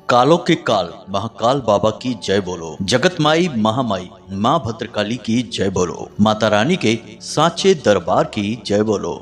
कालों के काल महाकाल बाबा की जय बोलो। जगत माई महामाई माँ भद्रकाली की जय बोलो। माता रानी के सांचे दरबार की जय बोलो।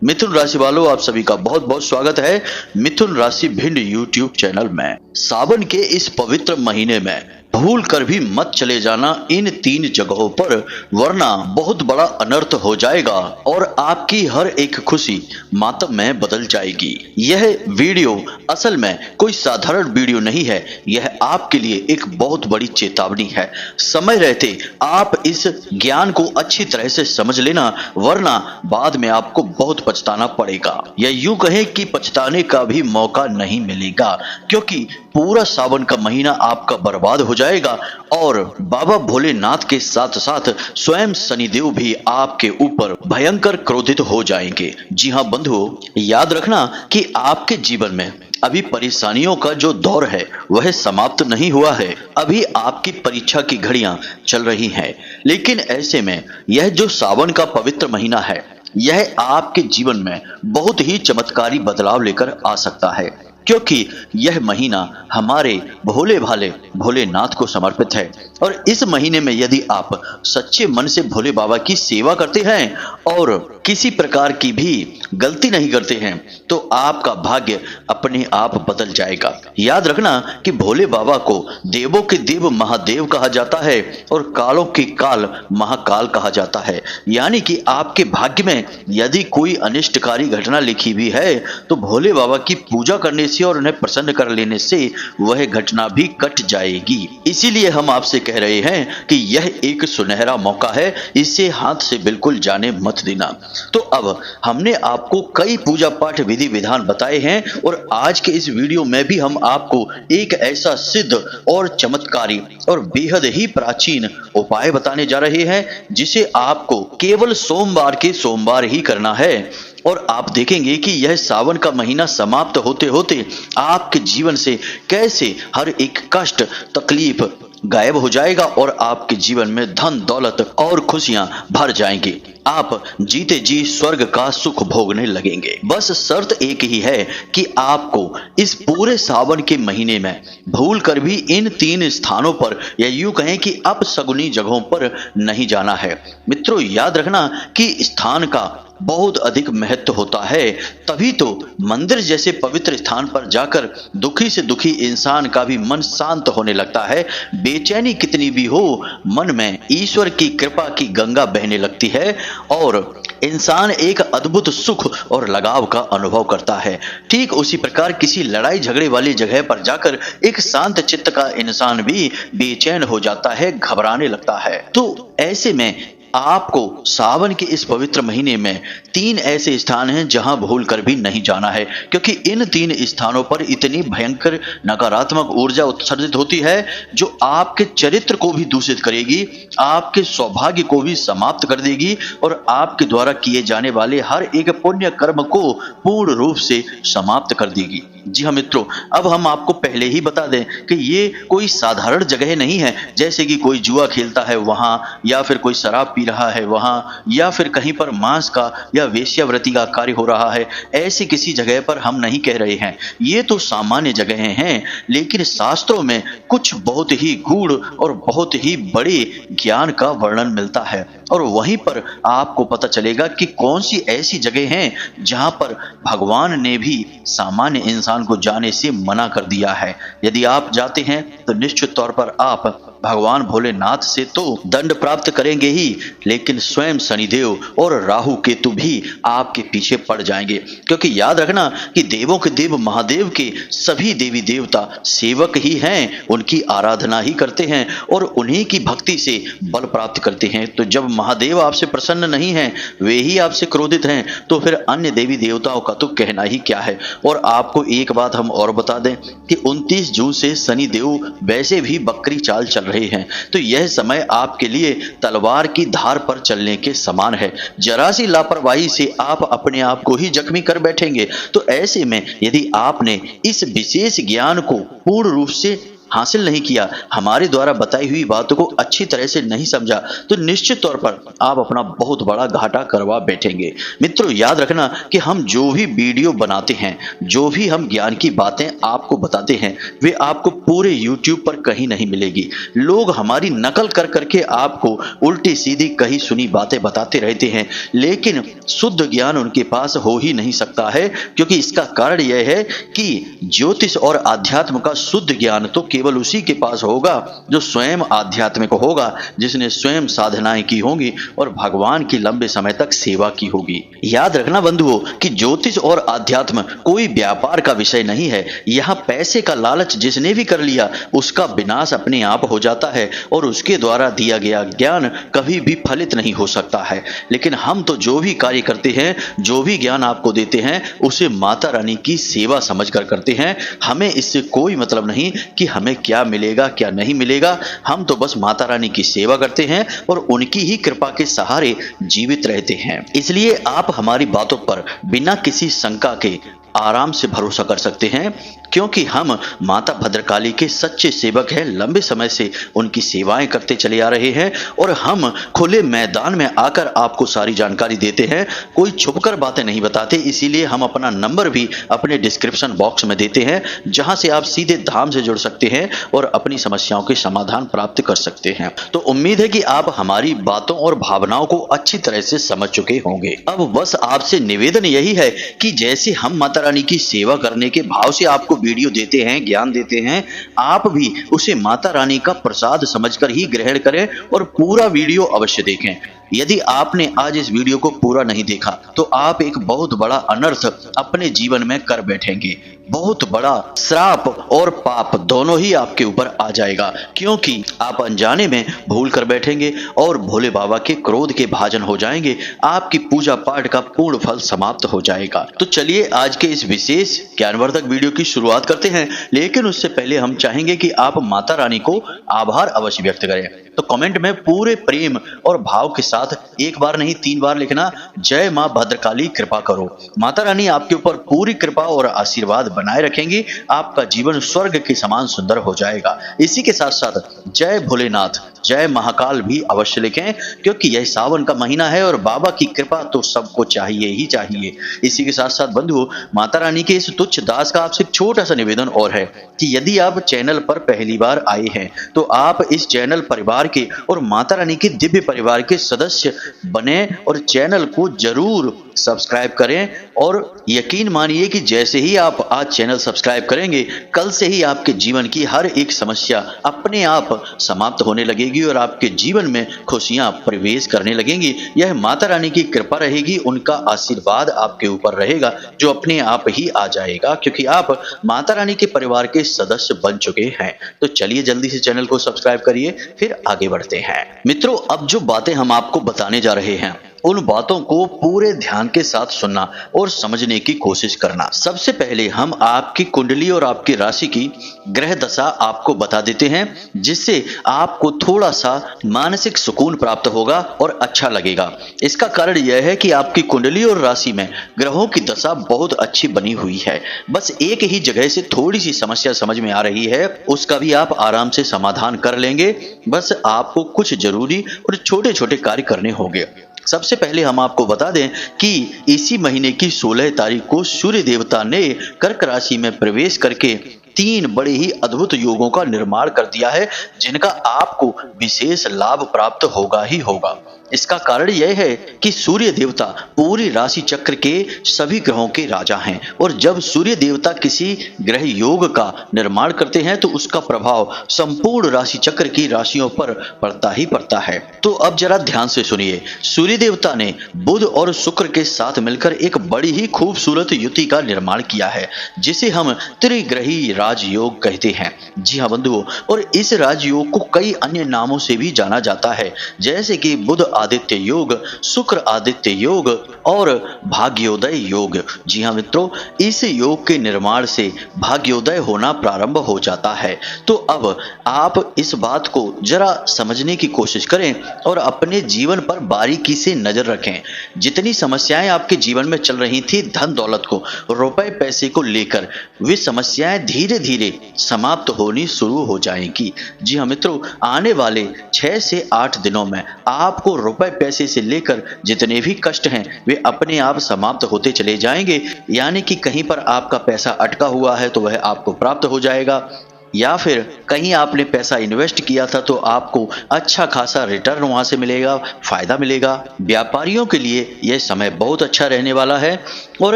मिथुन राशि वालों, आप सभी का बहुत बहुत स्वागत है मिथुन राशि भिंड यूट्यूब चैनल में। सावन के इस पवित्र महीने में भूल कर भी मत चले जाना इन 3 जगहों पर, वरना बहुत बड़ा अनर्थ हो जाएगा और आपकी हर एक खुशी मातम में बदल जाएगी। यह वीडियो असल में कोई साधारण वीडियो नहीं है, यह आपके लिए एक बहुत बड़ी चेतावनी है। समय रहते आप इस ज्ञान को अच्छी तरह से समझ लेना, वरना बाद में आपको बहुत पछताना पड़ेगा। या यूं कहें कि पछताने का भी मौका नहीं मिलेगा, क्योंकि पूरा सावन का महीना आपका बर्बाद हो जाएगा और बाबा भोलेनाथ के साथ साथ स्वयं शनिदेव भी आपके ऊपर भयंकर क्रोधित हो जाएंगे। जी हाँ बंधुओं, याद रखना कि आपके जीवन में अभी परेशानियों का जो दौर है वह समाप्त नहीं हुआ है। अभी आपकी परीक्षा की घड़ियां चल रही हैं, लेकिन ऐसे में यह जो सावन का पवित्र महीना है, यह आपके जीवन में बहुत ही चमत्कारी बदलाव लेकर आ सकता है, क्योंकि यह महीना हमारे भोले भाले भोलेनाथ को समर्पित है। और इस महीने में यदि आप सच्चे मन से भोले बाबा की सेवा करते हैं और किसी प्रकार की भी गलती नहीं करते हैं, तो आपका भाग्य अपने आप बदल जाएगा। याद रखना कि भोले बाबा को देवों के देव महादेव कहा जाता है और कालों के काल महाकाल कहा जाता है। यानी कि आपके भाग्य में यदि कोई अनिष्टकारी घटना लिखी हुई है, तो भोले बाबा की पूजा करने से और उन्हें प्रसन्न कर लेने से वह घटना भी कट जाएगी। इसीलिए हम आपसे कह रहे हैं कि यह एक सुनहरा मौका है, इसे हाथ से बिल्कुल जाने मत देना। तो अब हमने आपको कई पूजा पाठ विधि विधान बताए हैं और आज के इस वीडियो में भी हम आपको एक ऐसा सिद्ध और चमत्कारी और बेहद ही प्राचीन उपाय बताने जा रहे हैं, जिसे आपको केवल सोमवार के सोमवार ही करना है। और आप देखेंगे कि यह सावन का महीना समाप्त होते होते आपके जीवन से कैसे हर एक कष्ट तकलीफ गायब हो जाएगा और आपके जीवन में धन दौलत और खुशियां भर जाएंगी। आप जीते जी स्वर्ग का सुख भोगने लगेंगे। बस शर्त एक ही है कि आपको इस पूरे सावन के महीने में भूल कर भी इन 3 स्थानों पर, या यूं कहें कि अपशगुनी जगहों पर नहीं जाना है। मित्रों, याद रखना कि स्थान का बहुत अधिक महत्व होता है, तभी तो मंदिर जैसे पवित्र स्थान पर जाकर दुखी से दुखी इंसान का भी मन शांत होने लगता है। बेचैनी कितनी भी हो, मन में ईश्वर की कृपा की गंगा बहने लगती है और इंसान एक अद्भुत सुख और लगाव का अनुभव करता है। ठीक उसी प्रकार किसी लड़ाई झगड़े वाली जगह पर जाकर एक शांत चित्त का इंसान भी बेचैन हो जाता है, घबराने लगता है। तो ऐसे में आपको सावन के इस पवित्र महीने में 3 ऐसे स्थान हैं जहां भूल कर भी नहीं जाना है, क्योंकि इन 3 स्थानों पर इतनी भयंकर नकारात्मक ऊर्जा उत्सर्जित होती है जो आपके चरित्र को भी दूषित करेगी, आपके सौभाग्य को भी समाप्त कर देगी और आपके द्वारा किए जाने वाले हर एक पुण्य कर्म को पूर्ण रूप से समाप्त कर देगी। जी हाँ मित्रों, अब हम आपको पहले ही बता दें कि ये कोई साधारण जगह नहीं है, जैसे कि कोई जुआ खेलता है वहां, या फिर कोई शराब पी रहा है वहां, या फिर कहीं पर मांस का या वेश्यावृत्ति का कार्य हो रहा है। ऐसी किसी जगह पर हम नहीं कह रहे हैं, ये तो सामान्य जगहें हैं, लेकिन शास्त्रों में कुछ बहुत ही गूढ़ और बहुत ही बड़े ज्ञान का वर्णन मिलता है और वहीं पर आपको पता चलेगा कि कौन सी ऐसी जगह हैं जहां पर भगवान ने भी सामान्य इंसान को जाने से मना कर दिया है। यदि आप जाते हैं तो निश्चित तौर पर आप भगवान भोलेनाथ से तो दंड प्राप्त करेंगे ही, लेकिन स्वयं शनिदेव और राहु केतु भी आपके पीछे पड़ जाएंगे। क्योंकि याद रखना कि देवों के देव महादेव के सभी देवी देवता सेवक ही हैं, उनकी आराधना ही करते हैं और उन्हीं की भक्ति से बल प्राप्त करते हैं। तो जब महादेव आपसे प्रसन्न नहीं हैं, वे ही आपसे क्रोधित हैं, तो फिर अन्य देवी देवताओं का तो कहना ही क्या है। और आपको एक बात हम और बता दें कि 29 जून से शनिदेव वैसे भी बकरी चाल चल रहे हैं, तो यह समय आपके लिए तलवार की धार पर चलने के समान है। जरा सी लापरवाही से आप अपने आप को ही जख्मी कर बैठेंगे। तो ऐसे में यदि आपने इस विशेष ज्ञान को पूर्ण रूप से हासिल नहीं किया, हमारे द्वारा बताई हुई बातों को अच्छी तरह से नहीं समझा, तो निश्चित तौर पर आप अपना बहुत बड़ा घाटा करवा बैठेंगे। मित्रों, याद रखना कि हम जो भी वीडियो बनाते हैं, जो भी हम ज्ञान की बातें आपको बताते हैं, वे आपको पूरे YouTube पर कहीं नहीं मिलेगी। लोग हमारी नकल कर करके आपको उल्टी सीधी कही सुनी बातें बताते रहते हैं, लेकिन शुद्ध ज्ञान उनके पास हो ही नहीं सकता है, क्योंकि इसका कारण यह है कि ज्योतिष और आध्यात्म का शुद्ध ज्ञान तो केवल उसी के पास होगा जो स्वयं आध्यात्मिक होगा, जिसने स्वयं साधनाएं की होंगी और भगवान की लंबे समय तक सेवा की होगी। याद रखना बंधुओं कि ज्योतिष और आध्यात्म कोई व्यापार का विषय नहीं है। यहाँ पैसे का लालच जिसने भी कर लिया, उसका विनाश अपने आप हो जाता है और उसके द्वारा दिया गया ज्ञान कभी भी फलित नहीं हो सकता है। लेकिन हम तो जो भी कार्य करते हैं, जो भी ज्ञान आपको देते हैं, उसे माता रानी की सेवा समझकर करते हैं। हमें इससे कोई मतलब नहीं कि हमें क्या मिलेगा क्या नहीं मिलेगा। हम तो बस माता रानी की सेवा करते हैं और उनकी ही कृपा के सहारे जीवित रहते हैं। इसलिए आप हमारी बातों पर बिना किसी शंका के आराम से भरोसा कर सकते हैं, क्योंकि हम माता भद्रकाली के सच्चे सेवक हैं। लंबे समय से उनकी सेवाएं करते चले आ रहे हैं और हम खुले मैदान में आकर आपको सारी जानकारी देते हैं, कोई छुपकर बातें नहीं बताते। इसीलिए हम अपना नंबर भी अपने डिस्क्रिप्शन बॉक्स में देते हैं, जहां से आप सीधे धाम से जुड़ सकते हैं और अपनी समस्याओं के समाधान प्राप्त कर सकते हैं। तो उम्मीद है कि आप हमारी बातों और भावनाओं को अच्छी तरह से समझ चुके होंगे। अब बस आपसे निवेदन यही है कि जैसे हम माता रानी की सेवा करने के भाव से आपको वीडियो देते हैं, ज्ञान देते हैं, आप भी उसे माता रानी का प्रसाद समझकर ही ग्रहण करें और पूरा वीडियो अवश्य देखें। यदि आपने आज इस वीडियो को पूरा नहीं देखा तो आप एक बहुत बड़ा अनर्थ अपने जीवन में कर बैठेंगे। बहुत बड़ा श्राप और पाप दोनों ही आपके ऊपर आ जाएगा, क्योंकि आप अनजाने में भूल कर बैठेंगे और भोले बाबा के क्रोध के भाजन हो जाएंगे। आपकी पूजा पाठ का पूर्ण फल समाप्त हो जाएगा। तो चलिए आज के इस विशेष ज्ञानवर्धक वीडियो की शुरुआत करते हैं, लेकिन उससे पहले हम चाहेंगे कि आप माता रानी को आभार अवश्य व्यक्त करें। तो कमेंट में पूरे प्रेम और भाव के साथ एक बार नहीं 3 बार लिखना, जय मां भद्रकाली कृपा करो। माता रानी आपके ऊपर पूरी कृपा और आशीर्वाद बनाए रखेंगी। आपका जीवन स्वर्ग के समान सुंदर हो जाएगा। इसी के साथ साथ जय भोलेनाथ, जय महाकाल भी अवश्य लिखें, क्योंकि यह सावन का महीना है और बाबा की कृपा तो सबको चाहिए ही चाहिए। इसी के साथ साथ बंधुओं, माता रानी के इस तुच्छ दास का आपसे एक छोटा सा निवेदन और है कि यदि आप चैनल पर पहली बार आए हैं तो आप इस चैनल परिवार के और माता रानी के दिव्य परिवार के सदस्य बने और चैनल को जरूर सब्सक्राइब करें। और यकीन मानिए कि जैसे ही आप आज चैनल सब्सक्राइब करेंगे, कल से ही आपके जीवन की हर एक समस्या अपने आप समाप्त होने लगेगी और आपके जीवन में खुशियां प्रवेश करने लगेंगी। यह माता रानी की कृपा रहेगी, उनका आशीर्वाद आपके ऊपर रहेगा, जो अपने आप ही आ जाएगा, क्योंकि आप माता रानी के परिवार के सदस्य बन चुके हैं। तो चलिए जल्दी से चैनल को सब्सक्राइब करिए, फिर आगे बढ़ते हैं। मित्रों, अब जो बातें हम आपको बताने जा रहे हैं, उन बातों को पूरे ध्यान के साथ सुनना और समझने की कोशिश करना। सबसे पहले हम आपकी कुंडली और आपकी राशि की ग्रह दशा आपको बता देते हैं, जिससे आपको थोड़ा सा मानसिक सुकून प्राप्त होगा और अच्छा लगेगा। इसका कारण यह है कि आपकी कुंडली और राशि में ग्रहों की दशा बहुत अच्छी बनी हुई है। बस एक ही जगह से थोड़ी सी समस्या समझ में आ रही है, उसका भी आप आराम से समाधान कर लेंगे। बस आपको कुछ जरूरी और छोटे छोटे कार्य करने होंगे। सबसे पहले हम आपको बता दें कि इसी महीने की 16 तारीख को सूर्य देवता ने कर्क राशि में प्रवेश करके 3 बड़े ही अद्भुत योगों का निर्माण कर दिया है, जिनका आपको विशेष लाभ प्राप्त होगा ही होगा। इसका कारण यह है कि सूर्य देवता पूरी राशि चक्र के सभी ग्रहों के राजा हैं और जब सूर्य देवता किसी ग्रह योग का निर्माण करते हैं तो उसका प्रभाव संपूर्ण राशि चक्र की राशियों पर पड़ता ही पड़ता है। तो अब जरा ध्यान से सुनिए। सूर्य देवता ने बुध और शुक्र के साथ मिलकर एक बड़ी ही खूबसूरत युति का निर्माण किया है, जिसे हम त्रिग्रही राजयोग कहते हैं। जी हाँ बंधुओं, और इस राजयोग को कई अन्य नामों से भी जाना जाता है, जैसे कि बुध आदित्य योग, शुक्र आदित्य योग और भाग्योदय योग। जी हाँ मित्रों, इस योग के निर्माण से भाग्योदय होना प्रारंभ हो जाता है। तो अब आप इस बात को जरा समझने की कोशिश करें और अपने जीवन पर बारीकी से नजर रखें। जितनी समस्याएं आपके जीवन में चल रही थी धन दौलत को, रुपए पैसे को लेकर, वे समस्याएं धीरे धीरे धीरे समाप्त होनी शुरू हो जाएगी। जी हाँ मित्रों, आने वाले 6 से 8 दिनों में आपको रुपए पैसे से लेकर जितने भी कष्ट हैं वे अपने आप समाप्त होते चले जाएंगे। यानी कि कहीं पर आपका पैसा अटका हुआ है तो वह आपको प्राप्त हो जाएगा, या फिर कहीं आपने पैसा इन्वेस्ट किया था तो आपको अच्छा खासा रिटर्न वहां से मिलेगा, फायदा मिलेगा। व्यापारियों के लिए यह समय बहुत अच्छा रहने वाला है और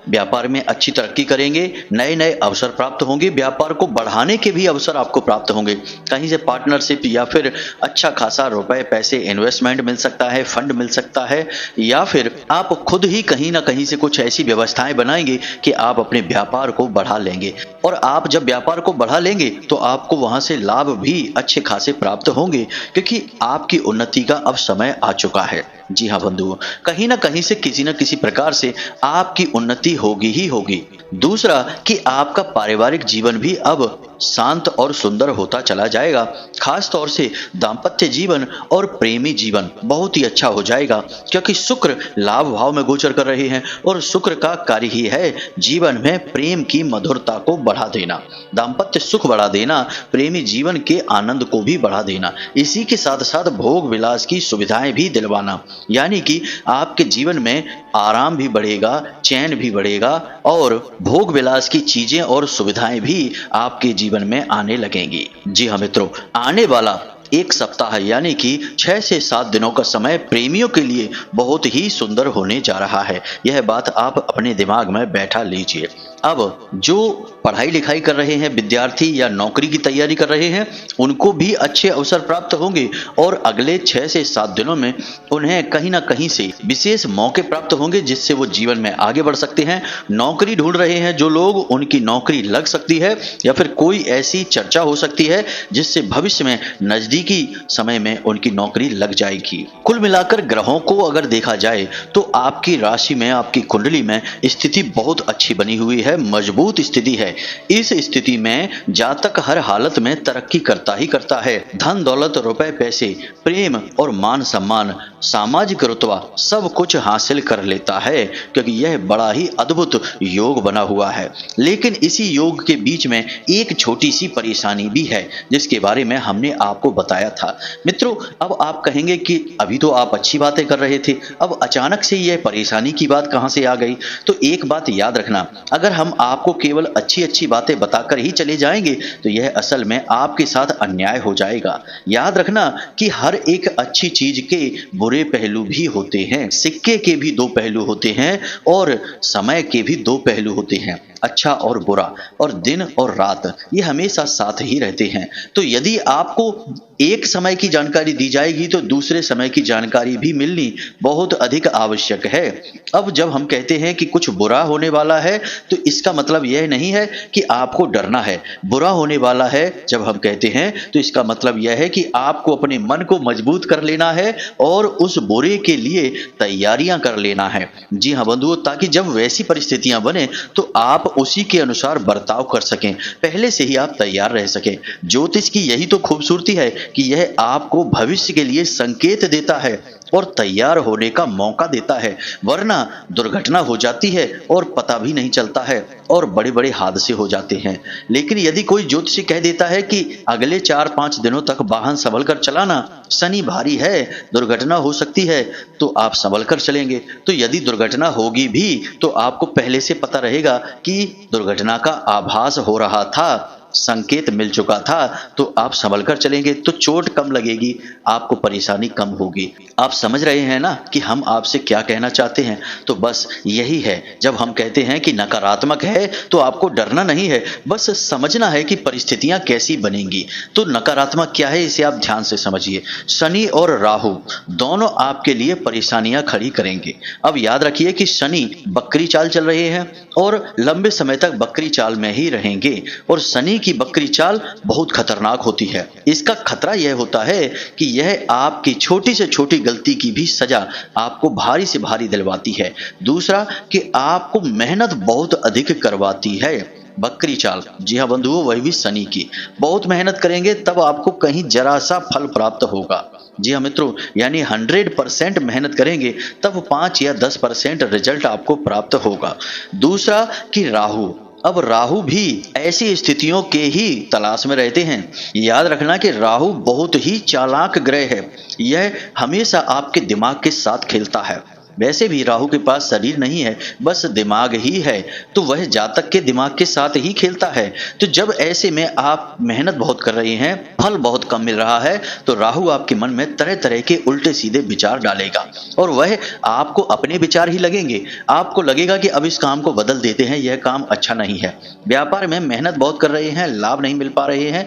व्यापार में अच्छी तरक्की करेंगे, नए नए अवसर प्राप्त होंगे, व्यापार को बढ़ाने के भी अवसर आपको प्राप्त होंगे। कहीं से पार्टनरशिप या फिर अच्छा खासा रुपए पैसे इन्वेस्टमेंट मिल सकता है, फंड मिल सकता है, या फिर आप खुद ही कहीं ना कहीं से कुछ ऐसी व्यवस्थाएं बनाएंगे कि आप अपने व्यापार को बढ़ा लेंगे। और आप जब व्यापार को बढ़ा लेंगे तो आपको वहां से लाभ भी अच्छे खासे प्राप्त होंगे, क्योंकि आपकी उन्नति का अब समय आ चुका है। जी हाँ बंधुओं, कहीं ना कहीं से किसी न किसी प्रकार से आपकी उन्नति होगी ही होगी। दूसरा कि आपका पारिवारिक जीवन भी अब शांत और सुंदर होता चला जाएगा। खास तौर से दाम्पत्य जीवन और प्रेमी जीवन बहुत ही अच्छा हो जाएगा, क्योंकि शुक्र लाभ भाव में गोचर कर रहे हैं और शुक्र का कार्य ही है जीवन में प्रेम की मधुरता को बढ़ा देना, दाम्पत्य सुख बढ़ा देना, प्रेमी जीवन के आनंद को भी बढ़ा देना, इसी के साथ साथ भोग विलास की सुविधाएं भी दिलवाना। यानी कि आपके जीवन में आराम भी बढ़ेगा, चैन भी बढ़ेगा और भोग विलास की चीजें और सुविधाएं भी आपके जीवन में आने लगेंगी। जी हाँ मित्रों, आने वाला एक सप्ताह यानी कि 6 से 7 दिनों का समय प्रेमियों के लिए बहुत ही सुंदर होने जा रहा है। यह बात आप अपने दिमाग में बैठा लीजिए। अब जो पढ़ाई लिखाई कर रहे हैं विद्यार्थी या नौकरी की तैयारी कर रहे हैं, उनको भी अच्छे अवसर प्राप्त होंगे और अगले 6 से 7 दिनों में उन्हें कहीं ना कहीं से विशेष मौके प्राप्त होंगे जिससे वो जीवन में आगे बढ़ सकते हैं। नौकरी ढूंढ रहे हैं जो लोग, उनकी नौकरी लग सकती है या फिर कोई ऐसी चर्चा हो सकती है जिससे भविष्य में नजदीकी समय में उनकी नौकरी लग जाएगी। कुल मिलाकर ग्रहों को अगर देखा जाए तो आपकी राशि में, आपकी कुंडली में स्थिति बहुत अच्छी बनी हुई है, मजबूत स्थिति है। इस स्थिति में जातक हर हालत में तरक्की करता ही करता है। धन दौलत, रुपए पैसे, प्रेम और मान सम्मान, सामाजिक रुतबा सब कुछ हासिल कर लेता है, क्योंकि यह बड़ा ही अद्भुत योग बना हुआ है। लेकिन इसी योग के बीच में एक छोटी सी परेशानी भी है जिसके बारे में हमने आपको बताया था। मित्रों, अब आप कहेंगे कि अभी तो आप अच्छी बातें कर रहे थे, अब अचानक से यह परेशानी की बात कहां से आ गई? तो एक बात याद रखना, अगर हम आपको केवल अच्छी अच्छी बातें बताकर ही चले जाएंगे तो यह असल में आपके साथ अन्याय हो जाएगा। याद रखना कि हर एक अच्छी चीज के बुरे पहलू भी होते हैं, सिक्के के भी 2 पहलू होते हैं और समय के भी 2 पहलू होते हैं, अच्छा और बुरा, और दिन और रात ये हमेशा साथ ही रहते हैं। तो यदि आपको एक समय की जानकारी दी जाएगी तो दूसरे समय की जानकारी भी मिलनी बहुत अधिक आवश्यक है। अब जब हम कहते हैं कि कुछ बुरा होने वाला है तो इसका मतलब यह नहीं है कि आपको डरना है। बुरा होने वाला है जब हम कहते हैं तो इसका मतलब यह है कि आपको अपने मन को मजबूत कर लेना है और उस बुरे के लिए तैयारियां कर लेना है। जी हाँ बंधुओं, ताकि जब वैसी परिस्थितियां बने तो आप उसी के अनुसार बर्ताव कर सकें, पहले से ही आप तैयार रह सकें। ज्योतिष की यही तो खूबसूरती है कि यह आपको भविष्य के लिए संकेत देता है और तैयार होने का मौका देता है, वरना दुर्घटना हो जाती है और पता भी नहीं चलता है और बड़े बड़े हादसे हो जाते हैं। लेकिन यदि कोई ज्योतिषी कह देता है कि अगले 4-5 दिनों तक वाहन संभल कर चलाना, शनि भारी है, दुर्घटना हो सकती है, तो आप संभल कर चलेंगे। तो यदि दुर्घटना होगी भी तो आपको पहले से पता रहेगा कि दुर्घटना का आभास हो रहा था, संकेत मिल चुका था, तो आप संभल कर चलेंगे तो चोट कम लगेगी, आपको परेशानी कम होगी। आप समझ रहे हैं ना कि हम आपसे क्या कहना चाहते हैं? तो बस यही है, जब हम कहते हैं कि नकारात्मक है तो आपको डरना नहीं है, बस समझना है कि परिस्थितियां कैसी बनेंगी। तो नकारात्मक क्या है इसे आप ध्यान से समझिए। शनि और राहु दोनों आपके लिए परेशानियां खड़ी करेंगे। अब याद रखिए कि शनि बकरी चाल चल रहे हैं और लंबे समय तक बकरी चाल में ही रहेंगे, और शनि की बकरी चाल बहुत खतरनाक होती है। इसका खतरा यह होता है कि यह आपकी छोटी से छोटी गलती की भी सजा आपको भारी से भारी दिलवाती है। दूसरा कि आपको मेहनत बहुत अधिक करवाती है। बकरी चाल, जी हाँ बंधुओं, वही भी शनि की। बहुत मेहनत करेंगे तब आपको कहीं जरा सा फल प्राप्त होगा। जी हाँ मित्रों, यानी 100% मेहनत करेंगे तब 5 या 10% रिजल्ट आपको प्राप्त होगा। दूसरा कि राहु अब राहु भी ऐसी स्थितियों के ही तलाश में रहते हैं। याद रखना कि राहु बहुत ही चालाक ग्रह है। यह हमेशा आपके दिमाग के साथ खेलता है। वैसे भी राहु के पास शरीर नहीं है, बस दिमाग ही है, तो वह जातक के दिमाग के साथ ही खेलता है। तो जब ऐसे में आप मेहनत बहुत कर रहे हैं, फल बहुत कम मिल रहा है, तो राहु आपके मन में तरह तरह के उल्टे सीधे विचार डालेगा और वह आपको अपने विचार ही लगेंगे। आपको लगेगा कि अब इस काम को बदल देते हैं, यह काम अच्छा नहीं है। व्यापार में मेहनत बहुत कर रहे हैं, लाभ नहीं मिल पा रहे हैं,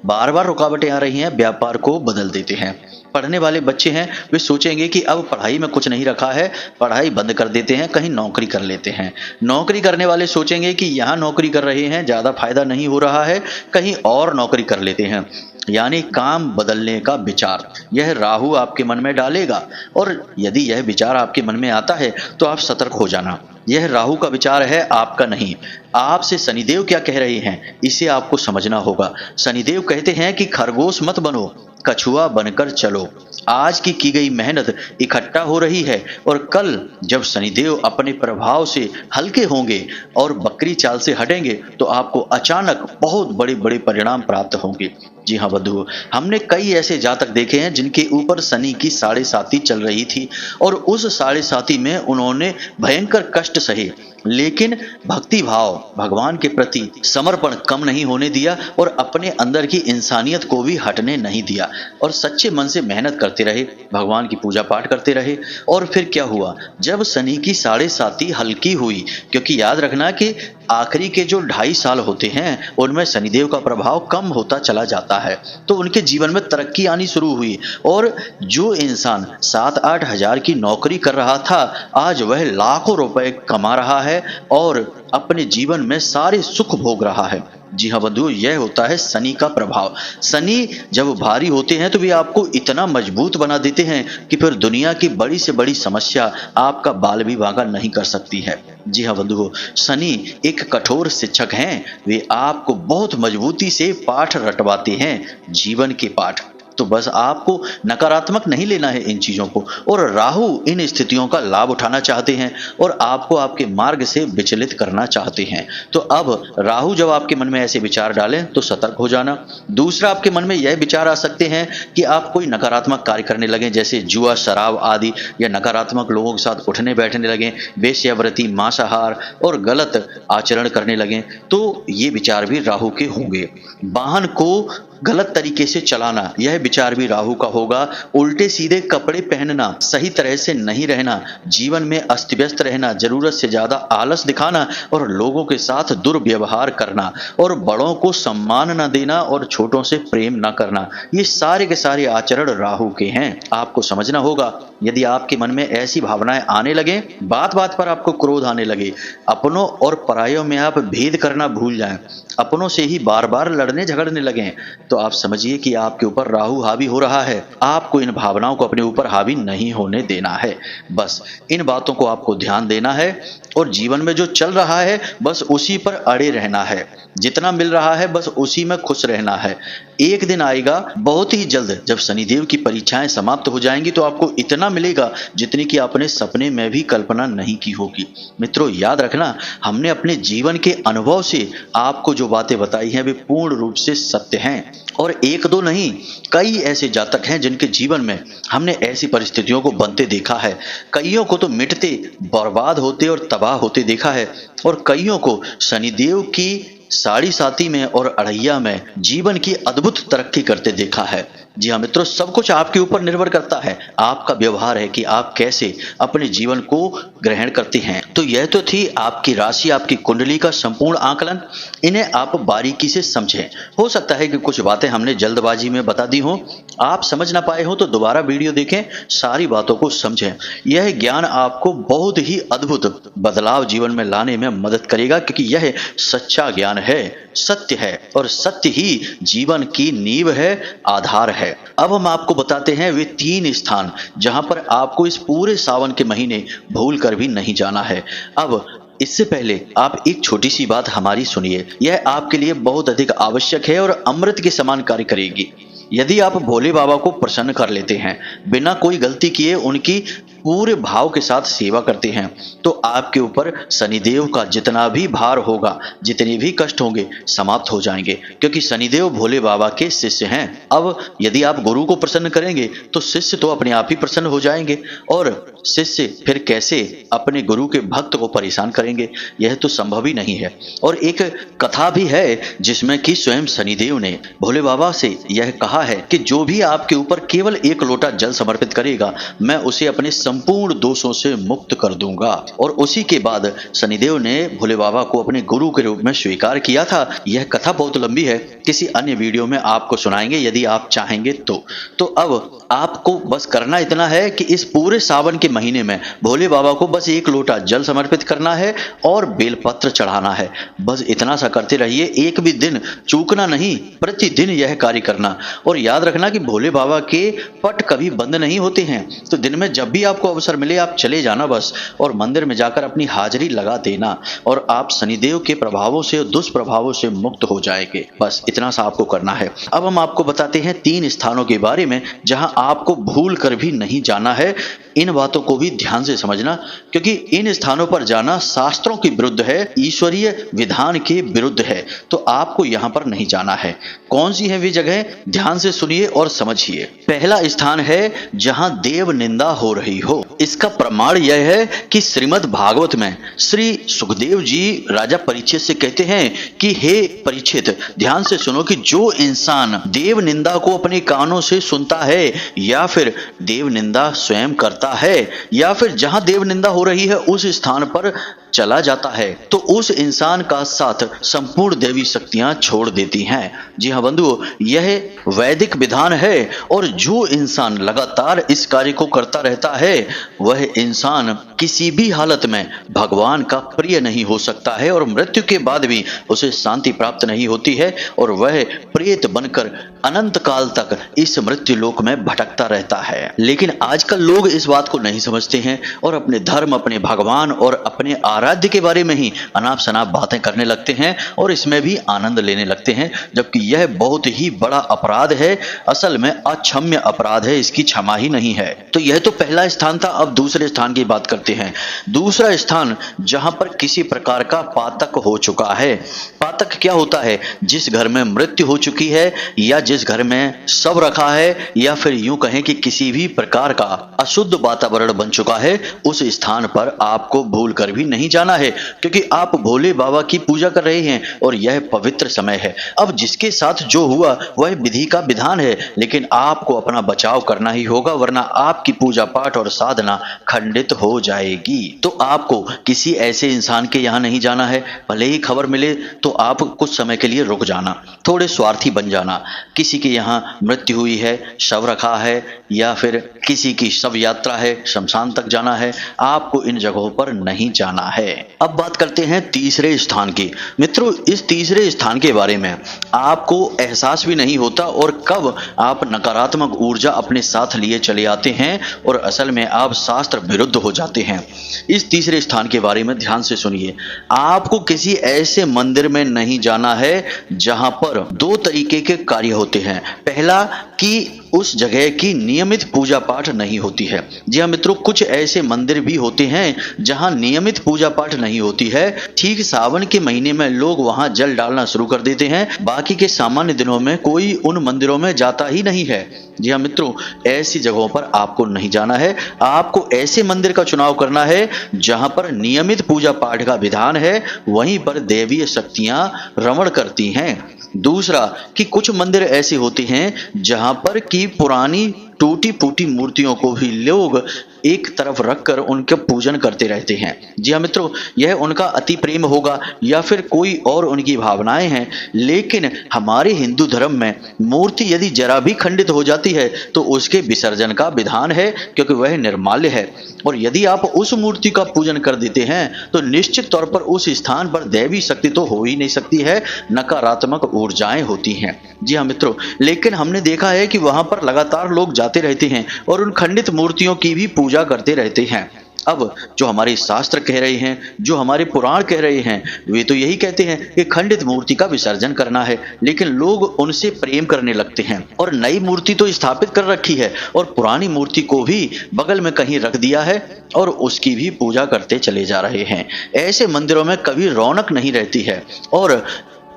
बार बार रुकावटें आ रही हैं, व्यापार को बदल देते हैं। पढ़ने वाले बच्चे हैं, वे सोचेंगे कि अब पढ़ाई में कुछ नहीं रखा है, पढ़ाई बंद कर देते हैं, कहीं नौकरी कर लेते हैं। नौकरी करने वाले सोचेंगे कि यहाँ नौकरी कर रहे हैं, ज़्यादा फायदा नहीं हो रहा है, कहीं और नौकरी कर लेते हैं। यानी काम बदलने का विचार यह राहु आपके मन में डालेगा, और यदि यह विचार आपके मन में आता है तो आप सतर्क हो जाना। यह राहु का विचार है, आपका नहीं। आपसे शनिदेव क्या कह रहे हैं, इसे आपको समझना होगा। शनिदेव कहते हैं कि खरगोश मत बनो, कछुआ बनकर चलो। आज की गई मेहनत इकट्ठा हो रही है, और कल जब शनिदेव अपने प्रभाव से हल्के होंगे और बकरी चाल से हटेंगे, तो आपको अचानक बहुत बड़े बड़े परिणाम प्राप्त होंगे। जी हाँ बंधुओं, हमने कई ऐसे जातक देखे हैं जिनके ऊपर शनि की 7.5 चल रही थी, और उस 7.5 में उन्होंने भयंकर कष्ट सहे, लेकिन भक्ति भाव, भगवान के प्रति समर्पण कम नहीं होने दिया, और अपने अंदर की इंसानियत को भी हटने नहीं दिया, और सच्चे मन से मेहनत करते रहे, भगवान की पूजा पाठ करते रहे। और फिर क्या हुआ, जब शनि की 7.5 हल्की हुई, क्योंकि याद रखना कि आखिरी के जो 2.5 साल होते हैं उनमें शनिदेव का प्रभाव कम होता चला जाता है, तो उनके जीवन में तरक्की आनी शुरू हुई, और जो इंसान 7-8 हजार की नौकरी कर रहा था, आज वह लाखों रुपए कमा रहा है और अपने जीवन में सारे सुख भोग रहा है। जी हाँ बंधुओं, यह होता है शनि का प्रभाव। शनि जब भारी होते हैं तो वे आपको इतना मजबूत बना देते हैं कि फिर दुनिया की बड़ी से बड़ी समस्या आपका बाल भी बांका नहीं कर सकती है। जी हाँ बंधुओं, शनि एक कठोर शिक्षक हैं। वे आपको बहुत मजबूती से पाठ रटवाते हैं, जीवन के पाठ। तो बस आपको नकारात्मक नहीं लेना है इन चीजों को, और राहु इन स्थितियों का लाभ उठाना चाहते हैं और आपको आपके मार्ग से विचलित करना चाहते हैं। तो अब राहु जब आपके मन में ऐसे विचार डालें तो सतर्क हो जाना। दूसरा, आपके मन में यह विचार आ सकते हैं कि आप कोई नकारात्मक कार्य करने लगें, जैसे जुआ, शराब आदि, या नकारात्मक लोगों के साथ उठने बैठने लगें, वेश्यावृत्ति, मांसाहार और गलत आचरण करने लगें, तो ये विचार भी राहु के होंगे। वाहन को गलत तरीके से चलाना, यह विचार भी राहु का होगा। उल्टे सीधे कपड़े पहनना, सही तरह से नहीं रहना, जीवन में अस्त व्यस्त रहना, जरूरत से ज्यादा आलस दिखाना और लोगों के साथ दुर्व्यवहार करना, और बड़ों को सम्मान न देना और छोटों से प्रेम न करना, ये सारे के सारे आचरण राहु के हैं। आपको समझना होगा, यदि आपके मन में ऐसी भावनाएं आने लगे, बात बात पर आपको क्रोध आने लगे, अपनों और परायों में आप भेद करना भूल जाएं, अपनों से ही बार बार लड़ने झगड़ने लगें, तो आप समझिए कि आपके ऊपर राहु हावी हो रहा है। आपको इन भावनाओं को अपने ऊपर हावी नहीं होने देना है। बस इन बातों को आपको ध्यान देना है, और जीवन में जो चल रहा है बस उसी पर अड़े रहना है। जितना मिल रहा है बस उसी में खुश रहना है। एक दिन आएगा बहुत ही जल्द जब शनिदेव की परीक्षाएं समाप्त हो जाएंगी, तो आपको इतना मिलेगा जितनी कि आपने सपने में भी कल्पना नहीं की होगी। मित्रों, याद रखना, हमने अपने जीवन के अनुभव से आपको जो बातें बताई हैं वे पूर्ण रूप से सत्य हैं, और एक दो नहीं, कई ऐसे जातक हैं जिनके जीवन में हमने ऐसी परिस्थितियों को बनते देखा है। कईयों को तो मिटते, बर्बाद होते और तबाह होते देखा है, और कईयों को शनिदेव की 7.5 में और अढ़ैया में जीवन की अद्भुत तरक्की करते देखा है। जी हाँ मित्रों, सब कुछ आपके ऊपर निर्भर करता है, आपका व्यवहार है कि आप कैसे अपने जीवन को ग्रहण करते हैं। तो यह तो थी आपकी राशि, आपकी कुंडली का संपूर्ण आकलन। इन्हें आप बारीकी से समझें। हो सकता है कि कुछ बातें हमने जल्दबाजी में बता दी हो, आप समझ ना पाए हो तो दोबारा वीडियो देखें, सारी बातों को समझें। यह ज्ञान आपको बहुत ही अद्भुत बदलाव जीवन में लाने में मदद करेगा, क्योंकि यह सच्चा ज्ञान है, सत्य है, और सत्य ही जीवन की नींव है, आधार है। अब हम आपको बताते हैं वे 3 स्थान जहां पर आपको इस पूरे सावन के महीने भूल कर भी नहीं जाना है। अब इससे पहले आप एक छोटी सी बात हमारी सुनिए, यह आपके लिए बहुत अधिक आवश्यक है और अमृत के समान कार्य करेगी। यदि आप भोले बाबा को प्रसन्न कर लेते हैं, बिना कोई गलती किए उनकी पूरे भाव के साथ सेवा करते हैं तो आपके ऊपर शनिदेव का जितना भी भार होगा, जितने भी कष्ट होंगे, समाप्त हो जाएंगे, क्योंकि शनिदेव भोले बाबा के शिष्य हैं। अब यदि आप गुरु को प्रसन्न करेंगे तो शिष्य तो अपने आप ही प्रसन्न हो जाएंगे, और शिष्य फिर कैसे अपने गुरु के भक्त को परेशान करेंगे, यह तो संभव ही नहीं है। और एक कथा भी है जिसमें कि स्वयं शनिदेव ने भोले बाबा से यह कहा है कि जो भी आपके ऊपर केवल एक लोटा जल समर्पित करेगा, मैं उसे अपने संपूर्ण दोषों से मुक्त कर दूंगा। और उसी के बाद शनिदेव ने भोले बाबा को अपने गुरु के रूप में स्वीकार किया था। यह कथा बहुत लंबी है, किसी अन्य वीडियो में आपको सुनाएंगे यदि आप चाहेंगे तो अब आपको बस करना इतना है कि इस पूरे सावन के महीने में भोले बाबा को बस एक लोटा जल समर्पित करना है और बेलपत्र चढ़ाना है। बस इतना सा करते रहिए, एक भी दिन चूकना नहीं, प्रतिदिन यह कार्य करना। और याद रखना कि भोले बाबा के पट कभी बंद नहीं होते हैं, तो दिन में जब भी आपको अवसर मिले आप चले जाना बस, और मंदिर में जाकर अपनी हाजिरी लगा देना, और आप शनिदेव के प्रभावों से, दुष्प्रभावों से मुक्त हो जाएंगे। बस इतना सा आपको करना है। अब हम आपको बताते हैं 3 स्थानों के बारे में जहां आपको भूल कर भी नहीं जाना है। इन बातों को भी ध्यान से समझना, क्योंकि इन स्थानों पर जाना शास्त्रों के विरुद्ध है, ईश्वरीय विधान के विरुद्ध है, तो आपको यहां पर नहीं जाना है। कौन सी है वे जगह, ध्यान से सुनिए और समझिए। पहला स्थान है जहां देव निंदा हो रही हो। इसका प्रमाण यह है कि श्रीमद् भागवत में श्री सुखदेव जी राजा परीक्षित से कहते हैं कि हे परीक्षित, ध्यान से सुनो कि जो इंसान देव निंदा को अपने कानों से सुनता है, या फिर देव निंदा स्वयं करता है, या फिर जहां देव निंदा हो रही है उस स्थान पर चला जाता है, तो उस इंसान का साथ संपूर्ण देवी शक्तियां छोड़ देती हैं। जी हाँ बंधुओं, यह वैदिक विधान है, और जो इंसान लगातार इस कार्य को करता रहता है वह इंसान किसी भी हालत में भगवान का प्रिय नहीं हो सकता है, और मृत्यु के बाद भी उसे शांति प्राप्त नहीं होती है, और वह प्रेत बनकर अनंत काल तक इस मृत्यु लोक में भटकता रहता है। लेकिन आजकल लोग इस बात को नहीं समझते हैं और अपने धर्म, अपने भगवान और अपने आराध्य के बारे में ही अनाप शनाप बातें करने लगते हैं, और इसमें भी आनंद लेने लगते हैं, जबकि यह बहुत ही बड़ा अपराध है। असल में अक्षम्य अपराध है, इसकी क्षमा ही नहीं है। तो यह तो पहला स्थान था। अब दूसरे स्थान की बात करते हैं। दूसरा स्थान जहां पर किसी प्रकार का पातक हो चुका है। पातक क्या होता है? जिस घर में मृत्यु हो चुकी है, या जिस घर में शव रखा है, या फिर यूं कहें कि किसी भी प्रकार का अशुद्ध वातावरण बन चुका है, उस स्थान पर आपको भूल कर भी नहीं जाना है, क्योंकि आप भोले बाबा की पूजा कर रहे हैं और यह पवित्र समय है। अब जिसके साथ जो हुआ वह विधि का विधान है, लेकिन आपको अपना बचाव करना ही होगा, वरना आपकी पूजा पाठ और साधना खंडित हो जाएगी। तो आपको किसी ऐसे इंसान के यहाँ नहीं जाना है। भले ही खबर मिले तो आप कुछ समय के लिए रुक जाना, थोड़े स्वार्थी बन जाना। किसी के यहाँ मृत्यु हुई है, शव रखा है, या फिर किसी की शव यात्रा है, शमशान तक जाना है, आपको इन जगहों पर नहीं जाना है। अब बात करते हैं तीसरे स्थान की। मित्रों, इस तीसरे स्थान के बारे में आपको एहसास भी नहीं होता, और कब आप नकारात्मक ऊर्जा अपने साथ लिए चले आते हैं और असल में आप शास्त्र विरुद्ध हो जाते हैं। इस तीसरे स्थान के बारे में ध्यान से सुनिए। आपको किसी ऐसे मंदिर में नहीं जाना है जहां पर 2 तरीके के कार्य होते हैं। पहला कि उस जगह की नियमित पूजा पाठ नहीं होती है। जी हाँ मित्रों, कुछ ऐसे मंदिर भी होते हैं जहां नियमित पूजा पाठ नहीं होती है। ठीक सावन के महीने में लोग वहां जल डालना शुरू कर देते हैं, बाकी के सामान्य दिनों में कोई उन मंदिरों में जाता ही नहीं है। जी हाँ मित्रों, ऐसी जगहों पर आपको नहीं जाना है। आपको ऐसे मंदिर का चुनाव करना है जहां पर नियमित पूजा पाठ का विधान है, वहीं पर देवीय शक्तियां रमण करती हैं। दूसरा कि कुछ मंदिर ऐसे होते हैं जहां पर की पुरानी टूटी फूटी मूर्तियों को भी लोग एक तरफ रखकर उनके पूजन करते रहते हैं। जी हाँ मित्रों, यह उनका अति प्रेम होगा या फिर कोई और उनकी भावनाएं हैं, लेकिन हमारे हिंदू धर्म में मूर्ति यदि जरा भी खंडित हो जाती है तो उसके विसर्जन का विधान है, क्योंकि वह निर्माल्य है। और यदि आप उस मूर्ति का पूजन कर देते हैं तो निश्चित तौर पर उस स्थान पर दैवी शक्ति तो हो ही नहीं सकती है, नकारात्मक ऊर्जाएं होती हैं। जी हाँ मित्रों, लेकिन हमने देखा है कि वहां पर लगातार लोग जाते रहते हैं और उन खंडित मूर्तियों की भी पूजा करते रहते हैं। अब जो हमारे शास्त्र कह रहे हैं, जो हमारे पुराण कह रहे हैं, वे तो यही कहते हैं कि खंडित मूर्ति का विसर्जन करना है, लेकिन लोग उनसे प्रेम करने लगते हैं और नई मूर्ति तो स्थापित कर रखी है और पुरानी मूर्ति को भी बगल में कहीं रख दिया है और उसकी भी पूजा करते चले जा रहे हैं। ऐसे मंदिरों में कभी रौनक नहीं रहती है और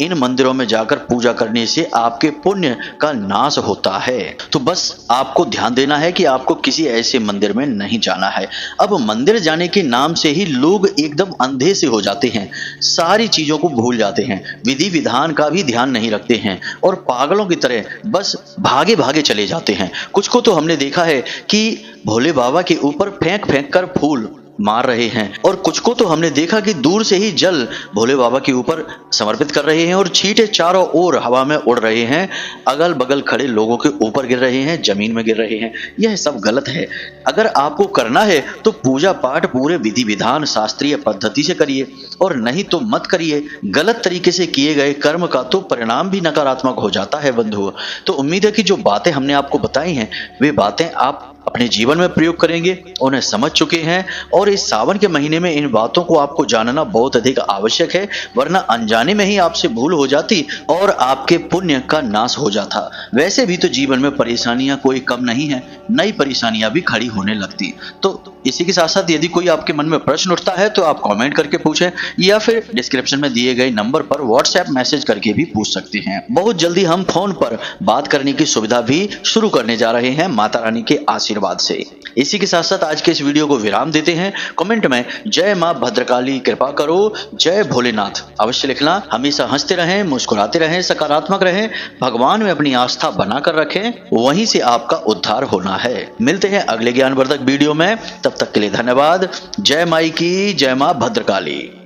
इन मंदिरों में जाकर पूजा करने से आपके पुण्य का नाश होता है। तो बस आपको ध्यान देना है कि आपको किसी ऐसे मंदिर में नहीं जाना है। अब मंदिर जाने के नाम से ही लोग एकदम अंधे से हो जाते हैं, सारी चीजों को भूल जाते हैं, विधि विधान का भी ध्यान नहीं रखते हैं और पागलों की तरह बस भागे भागे चले जाते हैं। कुछ को तो हमने देखा है कि भोले बाबा के ऊपर फेंक फेंक कर फूल मार रहे हैं और कुछ को तो हमने देखा कि दूर से ही जल भोले बाबा के ऊपर समर्पित कर रहे हैं और छींटे चारों ओर हवा में उड़ रहे हैं, अगल बगल खड़े लोगों के ऊपर गिर रहे हैं, जमीन में गिर रहे हैं। यह सब गलत है। अगर आपको करना है तो पूजा पाठ पूरे विधि विधान शास्त्रीय पद्धति से करिए और नहीं तो मत करिए। गलत तरीके से किए गए कर्म का तो परिणाम भी नकारात्मक हो जाता है बंधुओं। तो उम्मीद है कि जो बातें हमने आपको बताई हैं वे बातें आप अपने जीवन में प्रयोग करेंगे, उन्हें समझ चुके हैं और इस सावन के महीने में इन बातों को आपको जानना बहुत अधिक आवश्यक है, वरना अनजाने में ही आपसे भूल हो जाती और आपके पुण्य का नाश हो जाता। वैसे भी तो जीवन में परेशानियां कोई कम नहीं है, नई परेशानियां भी खड़ी होने लगती। तो इसी के साथ साथ यदि कोई आपके मन में प्रश्न उठता है तो आप कमेंट करके पूछें या फिर डिस्क्रिप्शन में दिए गए नंबर पर व्हाट्सएप मैसेज करके भी पूछ सकते हैं। बहुत जल्दी हम फोन पर बात करने की सुविधा भी शुरू करने जा रहे हैं माता रानी के आशीर्वाद से। इसी के साथ साथ आज के इस वीडियो को विराम देते हैं। कमेंट में जय मां भद्रकाली कृपा करो, जय भोलेनाथ अवश्य लिखना। हमेशा हंसते रहें, मुस्कुराते रहें, सकारात्मक रहें, भगवान में अपनी आस्था बनाकर रखें, वहीं से आपका उद्धार होना है। मिलते हैं अगले ज्ञानवर्धक वीडियो में, तब तक के लिए धन्यवाद। जय माई की, जय मां भद्रकाली।